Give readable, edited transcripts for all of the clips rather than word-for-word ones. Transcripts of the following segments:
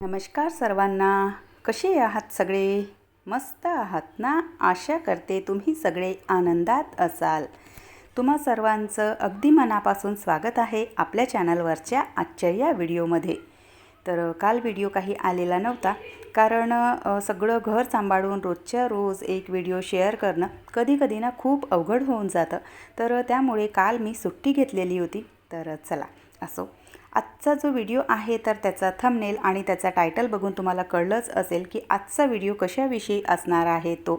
नमस्कार सर्वांना. कसे आहात सगळे? मस्त आहात ना? आशा करते तुम्ही सगळे आनंदात असाल. तुम्हा सर्वांचं अगदी मनापासून स्वागत आहे आपल्या चॅनलवरच्या आजच्या या व्हिडिओमध्ये. तर काल व्हिडिओ काही आलेला नव्हता कारण सगळं घर सांभाळून रोजच्या रोज एक व्हिडिओ शेअर करणं कधी ना खूप अवघड होऊन जातं. तर त्यामुळे काल मी सुट्टी घेतलेली होती. तर चला असो, आजचा जो व्हिडिओ आहे तर त्याचा थंबनेल आणि त्याचा टायटल बघून तुम्हाला कळलंच असेल की आजचा व्हिडिओ कशाविषयी असणार आहे तो.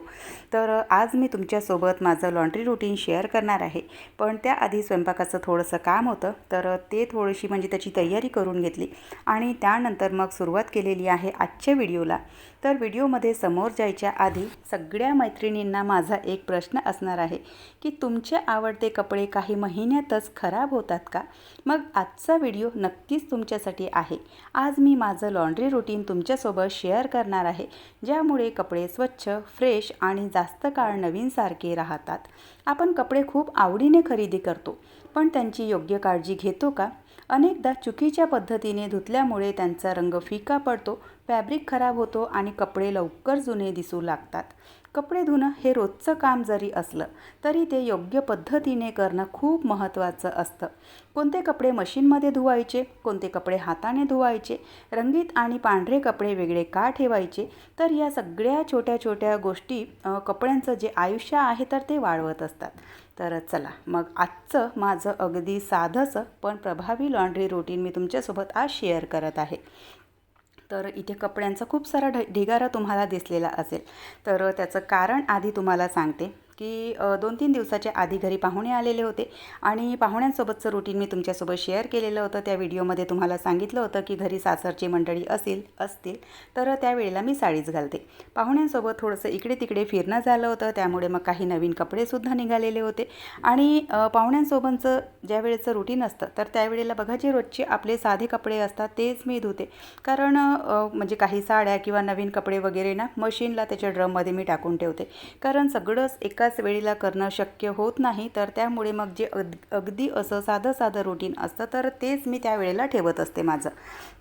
तर आज मी तुमच्यासोबत माझं लॉन्ड्री रुटीन शेअर करणार आहे. पण त्याआधी स्वयंपाकाचं थोडंसं काम होतं तर ते थोडीशी म्हणजे त्याची तयारी करून घेतली आणि त्यानंतर मग सुरुवात केलेली आहे आजच्या व्हिडिओला. तर व्हिडिओमध्ये समोर जायच्या आधी सगळ्या मैत्रिणींना माझा एक प्रश्न असणार आहे की तुमचे आवडते कपडे काही महिन्यातच खराब होतात का? मग आजचा व्हिडिओ नक्कीच तुमच्यासाठी आहे. आज मी माझं लॉन्ड्री रुटीन तुमच्यासोबत शेअर करणार आहे, ज्यामुळे कपडे स्वच्छ, फ्रेश आणि जास्त काळ नवीनसारखे राहतात. आपण कपडे खूप आवडीने खरेदी करतो, पण त्यांची योग्य काळजी घेतो का? अनेकदा चुकीच्या पद्धतीने धुतल्यामुळे त्यांचा रंग फिका पडतो, फॅब्रिक खराब होतो आणि कपडे लवकर जुने दिसू लागतात. कपडे धुणं हे रोजचं काम जरी असलं तरी ते योग्य पद्धतीने करणं खूप महत्त्वाचं असतं. कोणते कपडे मशीनमध्ये धुवायचे, कोणते कपडे हाताने धुवायचे, रंगीत आणि पांढरे कपडे वेगळे का ठेवायचे, तर या सगळ्या छोट्या छोट्या गोष्टी कपड्यांचं जे आयुष्य आहे तर ते वाढवत असतात. तर चला मग आजचं माझं अगदी साधंसं पण प्रभावी लॉन्ड्री रुटीन मी तुमच्यासोबत आज शेअर करत आहे. तर इथे कपड्यांचा खूप सारा ढिगारा तुम्हाला दिसलेला असेल. तर त्याचं कारण आधी तुम्हाला सांगते की 2-3 दिवसाच्या आधी घरी पाहुणे आलेले होते आणि पाहुण्यांसोबतचं रुटीन मी तुमच्यासोबत शेअर केलेलं होतं. त्या व्हिडिओमध्ये तुम्हाला सांगितलं होतं की घरी सासरची मंडळी असतील तर त्यावेळेला मी साडीच घालते. पाहुण्यांसोबत थोडंसं इकडे तिकडे फिरणं झालं होतं, त्यामुळे मग काही नवीन कपडेसुद्धा निघालेले होते. आणि पाहुण्यांसोबतचं ज्या वेळेचं रुटीन असतं तर त्यावेळेला बघा जे रोजचे आपले साधे कपडे असतात तेच मी धुते. कारण म्हणजे काही साड्या किंवा नवीन कपडे वगैरे ना मशीनला त्याच्या ड्रममध्ये मी टाकून ठेवते. कारण सगळंच एकाच वेळेला करणं शक्य होत नाही. तर त्यामुळे मग जे अगदी असं साधं रुटीन असतं तर तेच मी त्यावेळेला ठेवत असते माझं.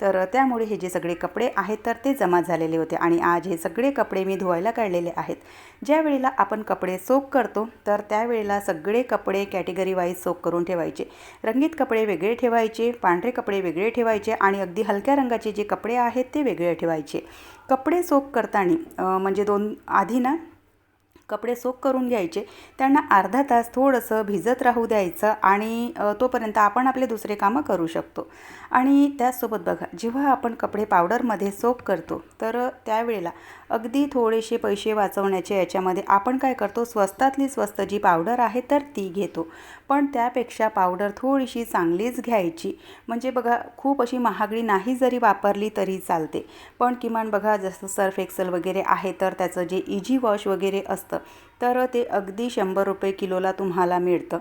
तर त्यामुळे हे जे सगळे कपडे आहेत तर ते जमा झालेले होते आणि आज हे सगळे कपडे मी धुवायला काढलेले आहेत. ज्या वेळेला आपण कपडे सोक करतो तर त्यावेळेला सगळे कपडे कॅटेगरी वाईज सोक करून ठेवायचे. रंगीत कपडे वेगळे ठेवायचे, पांढरे कपडे वेगळे ठेवायचे आणि अगदी हलक्या रंगाचे जे कपडे आहेत ते वेगळे ठेवायचे. कपडे सोक करताना म्हणजे आधी ना कपडे सोक करून घ्यायचे, त्यांना अर्धा तास थोडंसं भिजत राहू द्यायचं आणि तोपर्यंत आपण आपले दुसरे कामं करू शकतो. आणि त्याचसोबत बघा जेव्हा आपण कपडे पावडरमध्ये सोक करतो तर त्यावेळेला अगदी थोडेसे पैसे वाचवण्याचे याच्यामध्ये आपण काय करतो, स्वस्तातली स्वस्त जी पावडर आहे तर ती घेतो. पण त्यापेक्षा पावडर थोडीशी चांगलीच घ्यायची. म्हणजे बघा खूप अशी महागडी नाही जरी वापरली तरी चालते, पण किमान बघा जसं सर्फ एक्सेल वगैरे आहे तर त्याचं जे इझी वॉश वगैरे असतं तर ते अगदी 100 रुपये किलोला तुम्हाला मिळतं.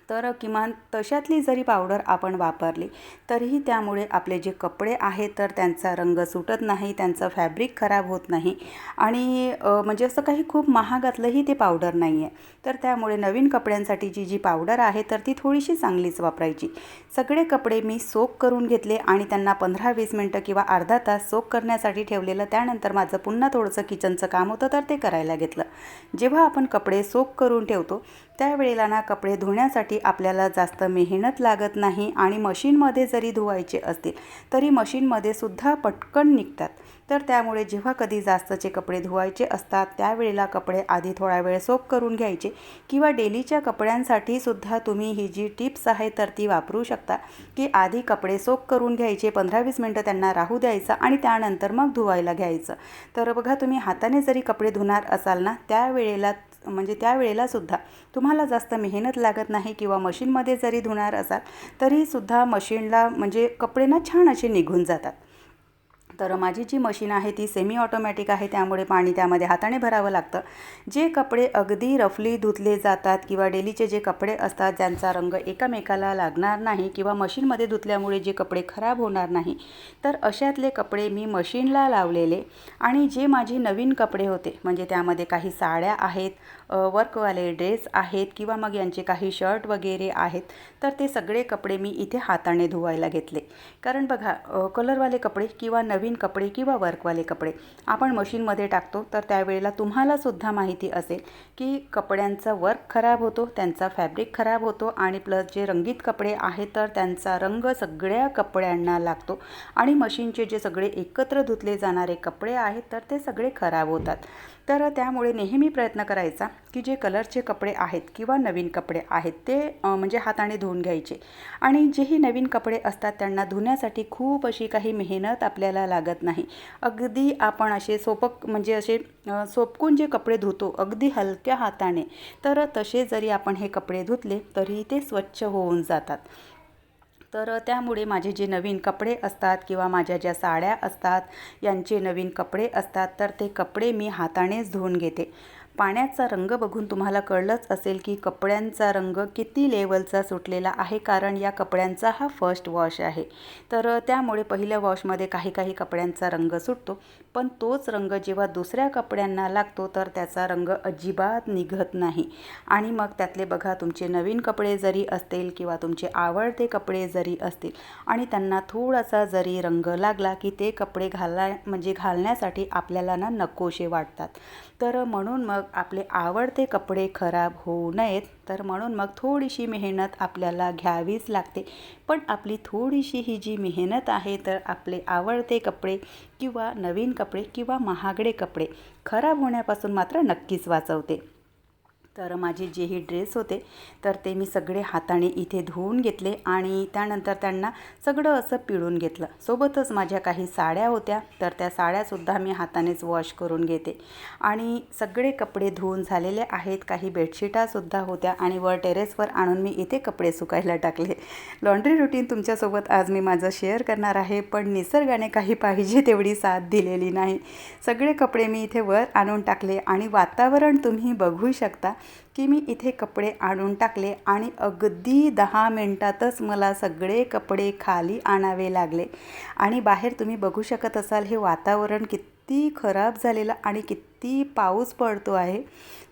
तर किमान तशातली जरी पावडर आपण वापरली तरीही त्यामुळे आपले जे कपडे आहेत तर त्यांचा रंग सुटत नाही, त्यांचं फॅब्रिक खराब होत नाही आणि म्हणजे असं काही खूप महागातलंही ते पावडर नाही आहे. तर त्यामुळे नवीन कपड्यांसाठी जी पावडर आहे तर ती थोडीशी चांगलीच वापरायची. सगळे कपडे मी सोक करून घेतले आणि त्यांना 15-20 मिनटं किंवा अर्धा तास सोक करण्यासाठी ठेवलेलं. त्यानंतर माझं पुन्हा थोडंसं किचनचं काम होतं तर ते करायला घेतलं. जेव्हा आपण कपडे सोक करून ठेवतो त्यावेळेला ना कपडे धुण्यासाठी आपल्याला जास्त मेहनत लागत नाही आणि मशीनमध्ये जरी धुवायचे असतील तरी मशीनमध्ये सुद्धा पटकन निघतात. तर त्यामुळे जेव्हा कधी जास्तचे कपडे धुवायचे असतात त्यावेळेला कपडे आधी थोडा वेळ सोक करून घ्यायचे किंवा डेलीच्या कपड्यांसाठी सुद्धा तुम्ही ही जी टिप्स आहे तर ती वापरू शकता की आधी कपडे सोक करून घ्यायचे, 15-20 मिनटं त्यांना राहू द्यायचं आणि त्यानंतर मग धुवायला घ्यायचं. तर बघा तुम्ही हाताने जरी कपडे धुणार असाल ना त्यावेळेला सुद्धा तुम्हाला जास्त मेहनत लागत नाही किंवा मशीनमध्ये जरी धुणार असाल तरीसुद्धा मशीनला म्हणजे कपडे ना छान असे निघून जातात. तर माझी जी मशीन आहे ती सेमी ऑटोमॅटिक आहे, त्यामुळे पाणी त्यामध्ये हाताने भरावं लागतं. जे कपडे अगदी रफली धुतले जातात किंवा डेलीचे जे कपडे असतात ज्यांचा रंग एकामेकाला लागणार नाही किंवा मशीनमध्ये धुतल्यामुळे जे कपडे खराब होणार नाही तर अशातले कपडे मी मशीनला लावलेले. आणि जे माझे नवीन कपडे होते म्हणजे त्यामध्ये काही साड्या आहेत, वर्कवाले ड्रेस आहेत किंवा मग यांचे काही शर्ट वगैरे आहेत तर ते सगळे कपडे मी इथे हाताने धुवायला घेतले. कारण बघा कलरवाले कपडे किंवा नवीन कपडे किंवा वर्कवाले कपडे आपण मशीनमध्ये टाकतो, तर त्यावेळेला तुम्हालासुद्धा माहिती असेल की कपड्यांचा वर्क खराब होतो, त्यांचा फॅब्रिक खराब होतो आणि प्लस जे रंगीत कपडे आहेत तर त्यांचा रंग सगळ्या कपड्यांना लागतो आणि मशीनचे जे सगळे एकत्र धुतले जाणारे कपडे आहेत तर ते सगळे खराब होतात. तर त्यामुळे नेहमी प्रयत्न करायचा की जे कलरचे कपडे आहेत किंवा नवीन कपडे आहेत ते म्हणजे हाताने धुवून घ्यायचे. आणि जेही नवीन कपडे असतात त्यांना धुण्यासाठी खूप अशी काही मेहनत आपल्याला लागत नाही. अगदी आपण असे म्हणजे असे सोपकून जे कपडे धुतो अगदी हलक्या हाताने, तर तसे जरी आपण हे कपडे धुतले तरी ते स्वच्छ होऊन जातात. तर त्यामुळे माझे जे नवीन कपडे असतात किंवा माझ्या ज्या साड्या असतात यांचे नवीन कपडे असतात तर ते कपडे मी हातानेच धुवून घेते. पाण्याचा रंग बघून तुम्हाला कळलंच असेल की कपड्यांचा रंग किती लेवलचा सुटलेला आहे, कारण या कपड्यांचा हा फर्स्ट वॉश आहे. तर त्यामुळे पहिल्या वॉशमध्ये काही काही कपड्यांचा रंग सुटतो, पण तोच रंग जेव्हा दुसऱ्या कपड्यांना लागतो तर त्याचा रंग अजिबात निघत नाही. आणि मग त्यातले बघा तुमचे नवीन कपडे जरी असतील किंवा तुमचे आवडते कपडे जरी असतील आणि त्यांना थोडासा जरी रंग लागला की ते कपडे घालण्यासाठी आपल्याला नकोसे वाटतात. तर म्हणून मग आपले आवडते कपडे खराब होऊ नयेत, तर म्हणून मग थोडीशी मेहनत आपल्याला घ्यावीच लागते. पण आपली थोडीशी ही जी मेहनत आहे तर आपले आवडते कपडे किंवा नवीन कपडे किंवा महागडे कपडे खराब होण्यापासून मात्र नक्कीच वाचवते. तर माझे जेही ड्रेस होते तर ते मी सगळे हाताने इथे धुवून घेतले आणि त्यानंतर त्यांना सगळं असं पिळून घेतलं. सोबतच माझ्या काही साड्या होत्या तर त्या साड्यासुद्धा मी हातानेच वॉश करून घेते. आणि सगळे कपडे धुवून झालेले आहेत. काही बेडशीटासुद्धा होत्या आणि वर टेरेसवर आणून मी इथे कपडे सुकायला टाकले. लॉन्ड्री रुटीन तुमच्यासोबत आज मी माझं शेअर करणार आहे, पण निसर्गाने काही पाहिजे तेवढी साथ दिलेली नाही. सगळे कपडे मी इथे वर आणून टाकले आणि वातावरण तुम्ही बघू शकता की मी इथे कपडे आणून टाकले आणि अगदी 10 मिनिटातच मला सगळे कपडे खाली आणावे लागले. आणि बाहेर तुम्ही बघू शकत असाल हे वातावरण किती खराब झालेलं आणि किती पाऊस पडतो आहे.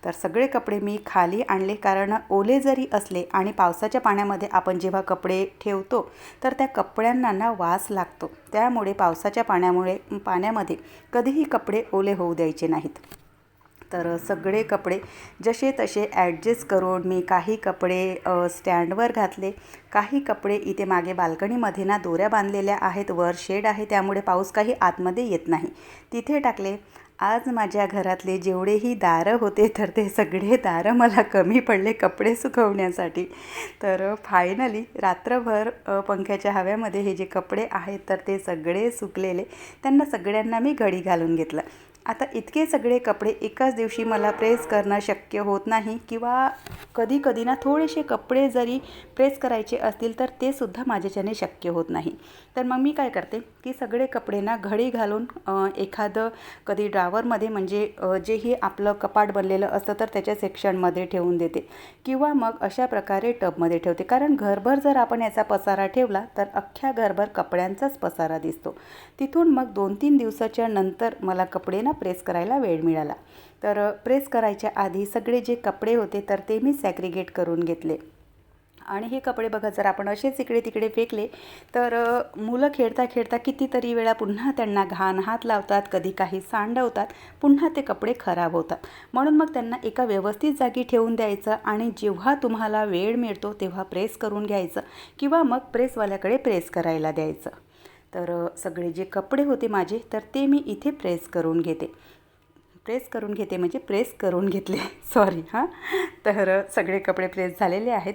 तर सगळे कपडे मी खाली आणले, कारण ओले जरी असले आणि पावसाच्या पाण्यामध्ये आपण जेव्हा कपडे ठेवतो तर त्या कपड्यांना वास लागतो. त्यामुळे पावसाच्या पाण्यामध्ये कधीही कपडे ओले होऊ द्यायचे नाहीत. तर सगळे कपडे जसे तसे ॲडजस्ट करून मी काही कपडे स्टँडवर घातले. काही कपडे इथे मागे बाल्कनीमध्ये दोऱ्या बांधलेल्या आहेत, वर शेड आहे त्यामुळे पाऊस काही आतमध्ये येत नाही, तिथे टाकले. आज माझ्या घरातले जेवढेही दारं होते तर ते सगळे दारं मला कमी पडले कपडे सुकवण्यासाठी. तर फायनली रात्रभर पंख्याच्या हव्यामध्ये हे जे कपडे आहेत तर ते सगळे सुकलेले, त्यांना सगळ्यांना मी घडी घालून घेतलं. आता इतके सगळे कपडे एकाच दिवशी मला प्रेस करणं शक्य होत नाही, किंवा कधी कधी थोडेसे कपडे जरी प्रेस करायचे असतील तर ते सुद्धा माझ्याच्याने शक्य होत नाही. तर मग मी काय करते की सगळे कपडे घडी घालून एखादं कधी ड्रावरमध्ये म्हणजे जेही आपलं कपाट बनलेलं असतं तर त्याच्या सेक्शनमध्ये ठेवून देते, किंवा मग अशा प्रकारे टबमध्ये ठेवते. कारण घरभर जर आपण याचा पसारा ठेवला तर अख्ख्या घरभर कपड्यांचाच पसारा दिसतो. तिथून मग 2-3 दिवसाच्या नंतर मला कपडे प्रेस करायला वेळ मिळाला. तर प्रेस करायच्या आधी सगळे जे कपडे होते तर ते मी सॅग्रिगेट करून घेतले. आणि हे कपडे बघा जर आपण असेच इकडे तिकडे फेकले तर मुलं खेळता खेळता कितीतरी वेळा पुन्हा त्यांना घाण हात लावतात, कधी काही सांडवतात, पुन्हा ते कपडे खराब होतात. म्हणून मग त्यांना एका व्यवस्थित जागी ठेवून द्यायचं आणि जेव्हा तुम्हाला वेळ मिळतो तेव्हा प्रेस करून घ्यायचं किंवा मग प्रेसवाल्याकडे प्रेस करायला द्यायचं. तर सगळे जे कपडे होते माझे तर ते मी इथे प्रेस करून घेते म्हणजे प्रेस करून घेतले सॉरी हां. तर सगळे कपडे प्रेस झालेले आहेत.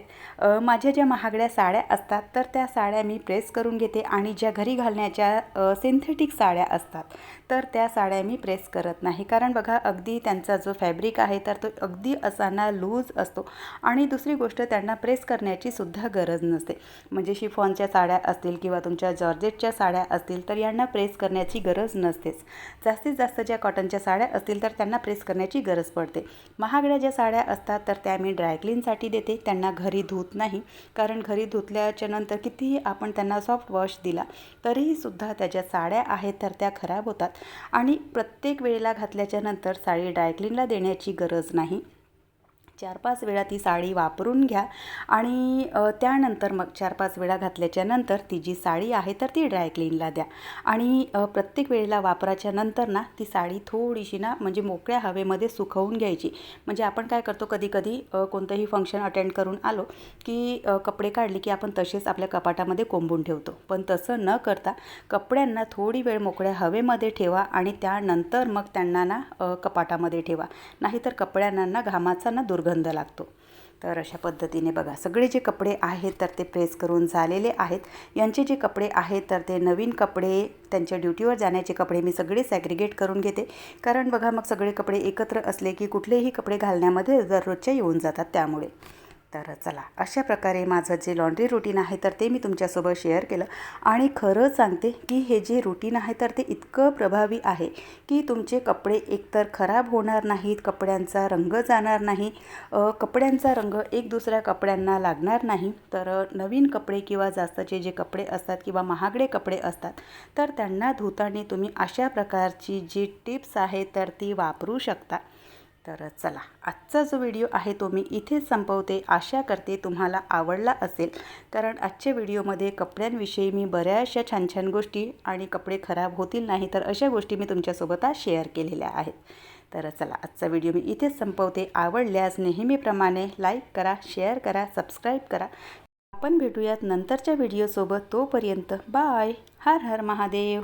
माझ्या ज्या महागड्या साड्या असतात तर त्या साड्या मी प्रेस करून घेते आणि ज्या घरी घालण्याच्या सिंथेटिक साड्या असतात तर त्या साड्या मी प्रेस करत नाही. कारण बघा अगदी त्यांचा जो फॅब्रिक आहे तर तो अगदी असा लूज असतो आणि दुसरी गोष्ट त्यांना प्रेस करण्याची सुद्धा गरज नसते. म्हणजे शिफॉनच्या साड्या असतील किंवा तुमच्या जॉर्जेटच्या साड्या असतील तर यांना प्रेस करण्याची गरज नसतेच. जास्तीत जास्त ज्या कॉटनच्या साड्या असतील तर त्यांना प्रेस करण्याची गरज पडते. महागड्या ज्या साड्या असतात तर त्या मी ड्रायक्लीनसाठी देते, त्यांना घरी धुत नाही. कारण घरी धुतल्याच्या नंतर कितीही आपण त्यांना सॉफ्ट वॉश दिला तरीही सुद्धा त्या ज्या साड्या आहेत तर त्या खराब होतात आणि प्रत्येक वेळेला घातल्याच्या नंतर साडी ड्रायक्लीनला देण्याची गरज नाही. 4-5 वेळा ती साडी वापरून घ्या आणि त्यानंतर मग 4-5 वेळा घातल्याच्या नंतर ती जी साडी आहे तर ती ड्रायक्लीनला द्या आणि प्रत्येक वेळेला वापराच्या नंतर ना ती साडी थोडीशी ना म्हणजे मोकळ्या हवेमध्ये सुकवून घ्यायची. म्हणजे आपण काय करतो कधी कधी कोणतंही फंक्शन अटेंड करून आलो की कपडे काढले की आपण तसेच आपल्या कपाटामध्ये कोंबून ठेवतो, पण तसं न करता कपड्यांना थोडी वेळ मोकळ्या हवेमध्ये ठेवा आणि त्यानंतर मग त्यांना ना कपाटामध्ये ठेवा, नाहीतर कपड्यांना ना घामाचा ना दुर्गंध लागतो. तर अशा पद्धतीने बघा सगळे जे कपडे आहेत तर ते प्रेस करून झालेले आहेत. यांचे जे कपडे आहेत तर ते नवीन कपडे, त्यांच्या ड्युटीवर जाण्याचे कपडे मी सगळे सॅग्रिगेट करून घेते, कारण बघा मग सगळे कपडे एकत्र असले की कुठलेही कपडे घालण्यामध्ये दररोजच्या येऊन जातात त्यामुळे. तर चला अशा प्रकारे माझं जे लॉन्ड्री रुटीन आहे तर ते मी तुमच्यासोबत शेअर केलं आणि खरं सांगते की हे जे रुटीन आहे तर ते इतकं प्रभावी आहे की तुमचे कपडे एकतर खराब होणार नाहीत, कपड्यांचा रंग जाणार नाही, कपड्यांचा रंग एक दुसऱ्या कपड्यांना लागणार नाही. तर नवीन कपडे किंवा जास्तचे जे कपडे असतात किंवा महागडे कपडे असतात तर त्यांना धुताना तुम्ही अशा प्रकारची जी टिप्स आहे तर ती वापरू शकता. तर चला आजचा जो व्हिडिओ आहे तो मी इथेच संपवते. आशा करते तुम्हाला आवडला असेल, कारण आजच्या व्हिडिओमध्ये कपड्यांविषयी मी बऱ्याचशा छान छान गोष्टी आणि कपडे खराब होतील नाही तर अशा गोष्टी मी तुमच्यासोबत आज शेअर केलेल्या आहेत. तर चला आजचा व्हिडिओ मी इथेच संपवते. आवडल्यास नेहमीप्रमाणे लाईक करा, शेअर करा, सबस्क्राईब करा. आपण भेटूयात नंतरच्या व्हिडिओसोबत. तोपर्यंत बाय. हर हर महादेव.